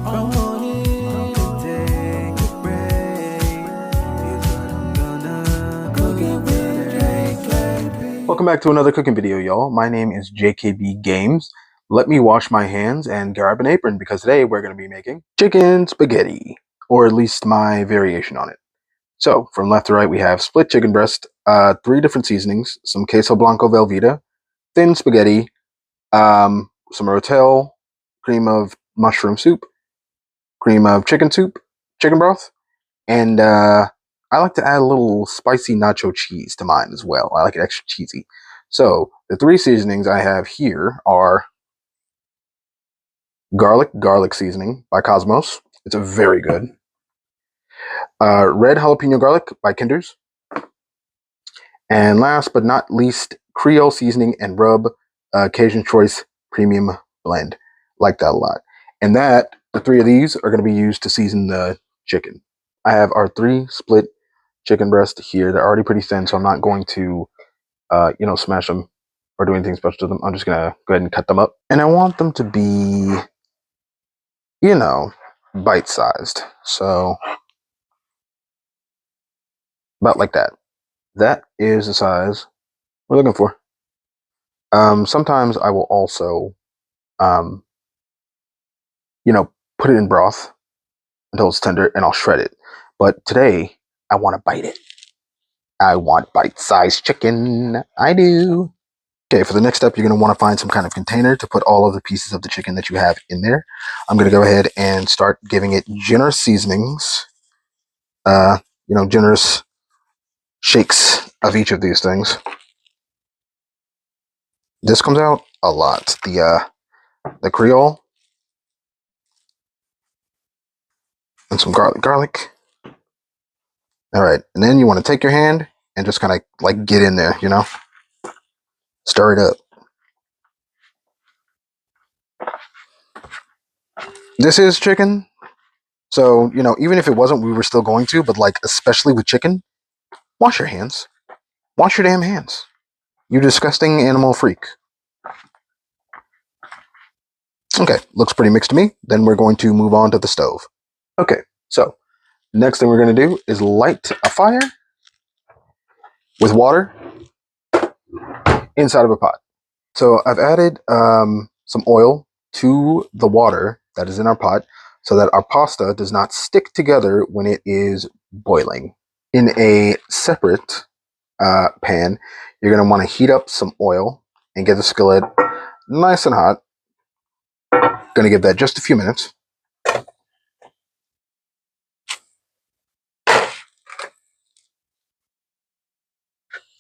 From morning to take a break. Here's what I'm gonna cook it with JKB. Welcome back to another cooking video, y'all. My name is JKB Games. Let me wash my hands and grab an apron because today we're going to be making chicken spaghetti, or at least my variation on it. So, from left to right, we have split chicken breast, 3 different seasonings, some queso blanco velveeta, thin spaghetti, some Rotel, cream of mushroom soup, cream of chicken soup, chicken broth, and I like to add a little spicy nacho cheese to mine as well. I like it extra cheesy. So the 3 seasonings I have here are garlic seasoning by Cosmos. It's a very good. Red jalapeno garlic by Kinder's. And last but not least, Creole seasoning and rub Cajun Choice Premium Blend. Like that a lot. And the 3 of these are going to be used to season the chicken. I have our 3 split chicken breast here. They're already pretty thin, so I'm not going to smash them or do anything special to them. I'm just gonna go ahead and cut them up. And I want them to be, bite-sized. So about like that. That is the size we're looking for. Sometimes I will also, put it in broth until it's tender and I'll shred it. But today, I want to bite it. I want bite-sized chicken. I do. Okay, for the next step, you're going to want to find some kind of container to put all of the pieces of the chicken that you have in there. I'm going to go ahead and start giving it generous seasonings. Generous shakes of each of these things. This comes out a lot. The Creole and some garlic. All right, and then you want to take your hand and just kind of like get in there, stir it up. This is chicken, so even if it wasn't, we were still going to. But like, especially with chicken, wash your hands. Wash your damn hands. You disgusting animal freak. Okay, looks pretty mixed to me. Then we're going to move on to the stove. Okay, so next thing we're going to do is light a fire with water inside of a pot. So I've added some oil to the water that is in our pot so that our pasta does not stick together when it is boiling. In a separate pan, you're going to want to heat up some oil and get the skillet nice and hot. Going to give that just a few minutes.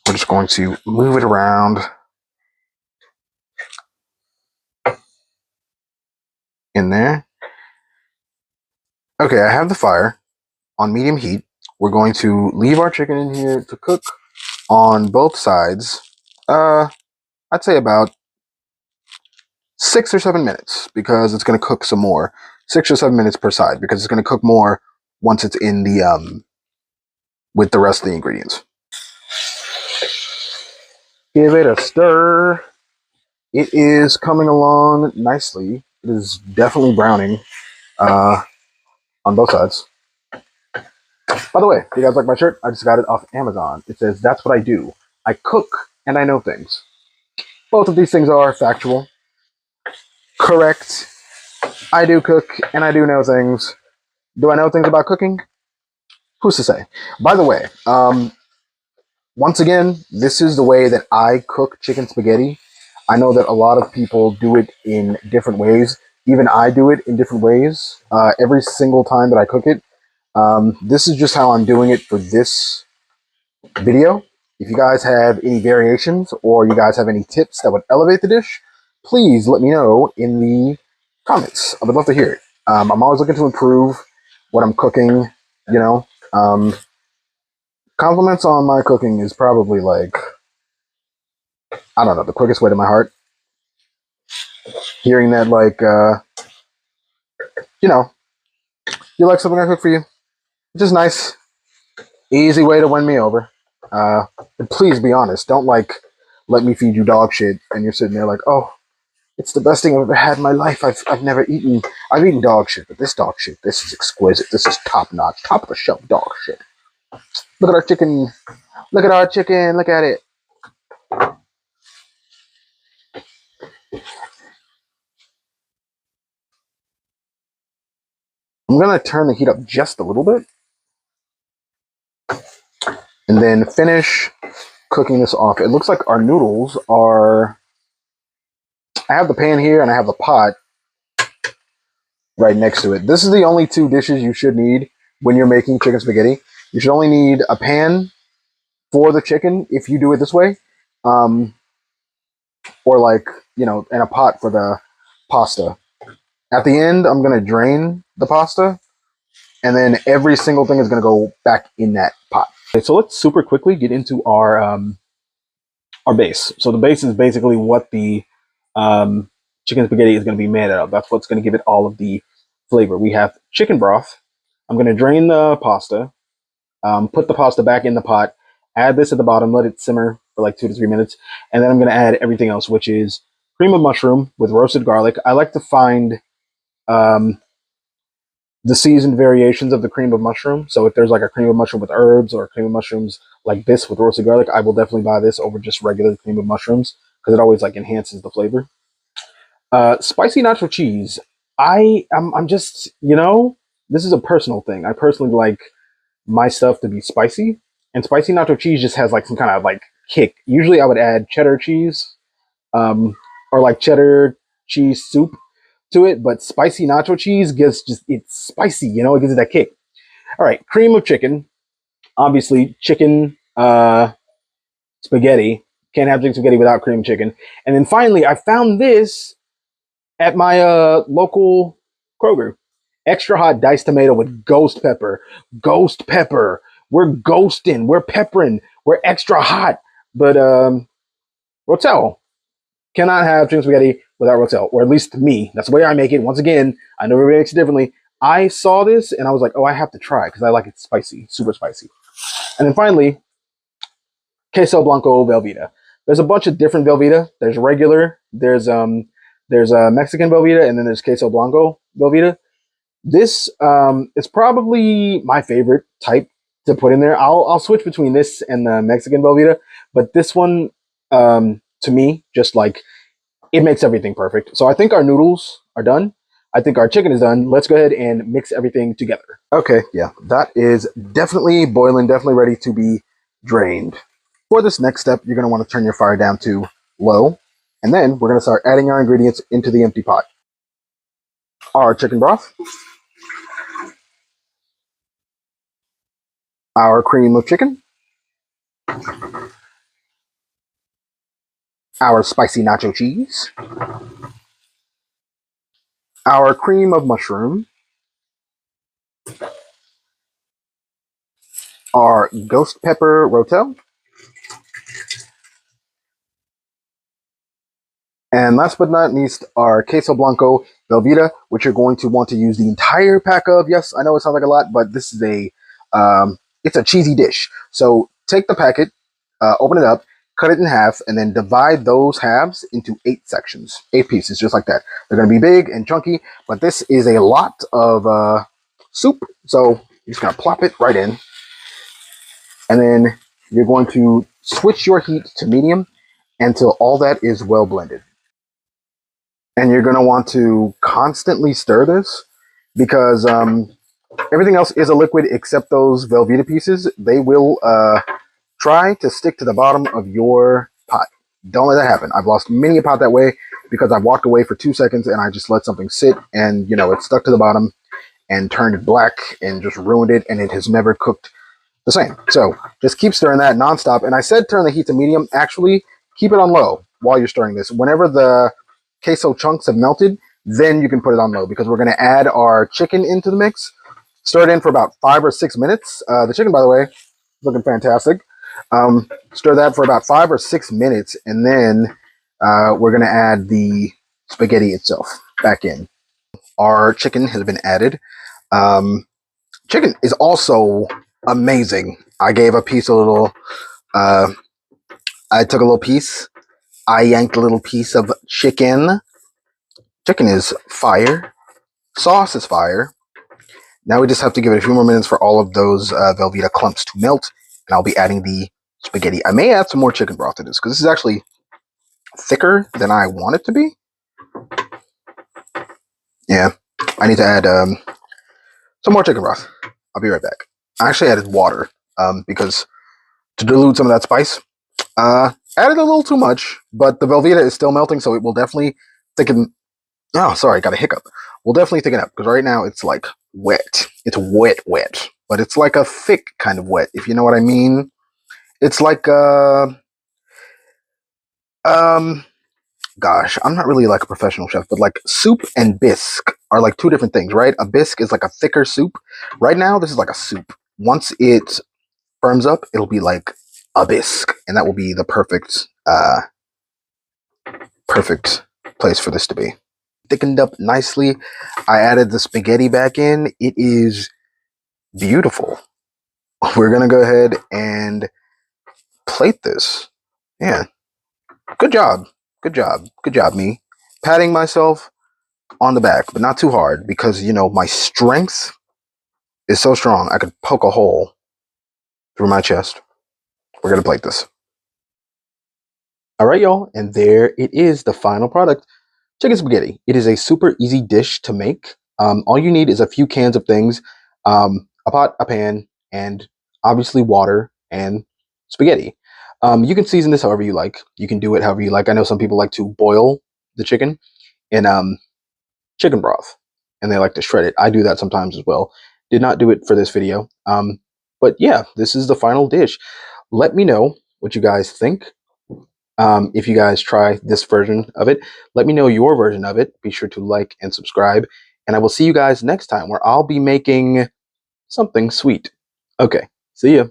We're just going to move it around in there. Okay, I have the fire on medium heat. We're going to leave our chicken in here to cook on both sides. I'd say about 6 or 7 minutes because it's going to cook some more. 6 or 7 minutes per side because it's going to cook more once it's in the with the rest of the ingredients. Give it a stir. It is coming along nicely. It is definitely browning on both sides. By the way, if you guys like my shirt, I just got it off Amazon. It says, "That's what I do. I cook and I know things." Both of these things are factual. Correct. I do cook and I do know things. Do I know things about cooking? Who's to say? By the way, once again, this is the way that I cook chicken spaghetti. I know that a lot of people do it in different ways. Even I do it in different ways every single time that I cook it. This is just how I'm doing it for this video. If you guys have any variations or you guys have any tips that would elevate the dish, please let me know in the comments. I would love to hear it. I'm always looking to improve what I'm cooking, compliments on my cooking is probably like, I don't know, the quickest way to my heart. Hearing that, like, you like something I cook for you, which is nice. Easy way to win me over. But please be honest. Don't let me feed you dog shit and you're sitting there like, "Oh, it's the best thing I've ever had in my life. I've never eaten. I've eaten dog shit, but this dog shit, this is exquisite. This is top notch, top of the shelf dog shit. Look at our chicken. Look at our chicken. Look at it. I'm gonna turn the heat up just a little bit, and then finish cooking this off. It looks like our noodles are. I have the pan here, and I have the pot right next to it. This is the only two dishes you should need when you're making chicken spaghetti. You should only need a pan for the chicken if you do it this way, um, or like and a pot for the pasta. At the end, I'm gonna drain the pasta, and then every single thing is gonna go back in that pot. Okay, so let's super quickly get into our base. So the base is basically what the chicken spaghetti is going to be made out of. That's what's going to give it all of the flavor. We have chicken broth. I'm going to drain the pasta, put the pasta back in the pot, add this at the bottom, let it simmer for like 2 to 3 minutes, and then I'm going to add everything else, which is cream of mushroom with roasted garlic. I like to find the seasoned variations of the cream of mushroom. So if there's like a cream of mushroom with herbs or cream of mushrooms like this with roasted garlic, I will definitely buy this over just regular cream of mushrooms because it always like enhances the flavor. Spicy nacho cheese. I'm just this is a personal thing. I personally like my stuff to be spicy, and spicy nacho cheese just has like some kind of like kick. Usually I would add cheddar cheese, or like cheddar cheese soup to it, but spicy nacho cheese gives it's spicy, it gives it that kick. All right, cream of chicken, obviously chicken spaghetti. Can't have chicken spaghetti without cream chicken. And then finally, I found this at my local Kroger. Extra hot diced tomato with ghost pepper. Ghost pepper. We're ghosting. We're peppering. We're extra hot. But Rotel cannot have chicken spaghetti without Rotel, or at least me. That's the way I make it. Once again, I know everybody makes it differently. I saw this and I was like, oh, I have to try because I like it spicy, super spicy. And then finally, queso blanco velveeta. There's a bunch of different velveeta. There's regular. There's a Mexican velveeta, and then there's queso blanco velveeta. This is probably my favorite type to put in there. I'll switch between this and the Mexican velveeta, but this one to me just like it makes everything perfect. So I think our noodles are done. I think our chicken is done. Let's go ahead and mix everything together. Okay, yeah, that is definitely boiling, definitely ready to be drained. For this next step, you're going to want to turn your fire down to low, and then we're going to start adding our ingredients into the empty pot. Our chicken broth, our cream of chicken, our spicy nacho cheese, our cream of mushroom, our ghost pepper rotel, and last but not least, our queso blanco velveeta, which you're going to want to use the entire pack of. Yes, I know it sounds like a lot, but this is it's a cheesy dish. So take the packet, open it up, cut it in half, and then divide those halves into 8 sections, 8 pieces, just like that. They're going to be big and chunky, but this is a lot of soup. So you're just going to plop it right in, and then you're going to switch your heat to medium until all that is well blended. And you're going to want to constantly stir this because everything else is a liquid except those Velveeta pieces. They will try to stick to the bottom of your pot. Don't let that happen. I've lost many a pot that way because I walked away for 2 seconds and I just let something sit and, it stuck to the bottom and turned it black and just ruined it, and it has never cooked the same. So just keep stirring that nonstop. And I said turn the heat to medium. Actually, keep it on low while you're stirring this. Whenever the queso chunks have melted, then you can put it on low because we're going to add our chicken into the mix. Stir it in for about 5 or 6 minutes. The chicken, by the way, looking fantastic. Stir that for about 5 or 6 minutes, and then we're going to add the spaghetti itself back in. Our chicken has been added. Chicken is also amazing. I gave a piece a little, I took a little piece. I yanked a little piece of chicken. Chicken is fire. Sauce is fire. Now we just have to give it a few more minutes for all of those Velveeta clumps to melt, and I'll be adding the spaghetti. I may add some more chicken broth to this because this is actually thicker than I want it to be. Yeah, I need to add some more chicken broth. I'll be right back. I actually added water because to dilute some of that spice. Added a little too much, but the Velveeta is still melting, so it will definitely thicken. Oh, sorry, got a hiccup. We'll definitely thicken up because right now it's like wet. It's wet, but it's like a thick kind of wet, if you know what I mean. It's like gosh, I'm not really like a professional chef, but like soup and bisque are like two different things, right? A bisque is like a thicker soup. Right now, this is like a soup. Once it firms up, it'll be like a bisque, and that will be the perfect perfect place for this to be. Thickened up nicely. I added the spaghetti back in. It is beautiful. We're gonna go ahead and plate this. Yeah, good job, good job, good job, me. Patting myself on the back, but not too hard because you know my strength is so strong. I could poke a hole through my chest. We're gonna plate this. All right, y'all, and there it is, the final product. Chicken spaghetti. It is a super easy dish to make. All you need is a few cans of things, a pot, a pan, and obviously water and spaghetti. You can season this however you like. You can do it however you like. I know some people like to boil the chicken in chicken broth, and they like to shred it. I do that sometimes as well. Did not do it for this video. But yeah, this is the final dish. Let me know what you guys think. If you guys try this version of it, let me know your version of it. Be sure to like and subscribe. And I will see you guys next time where I'll be making something sweet. Okay, see ya.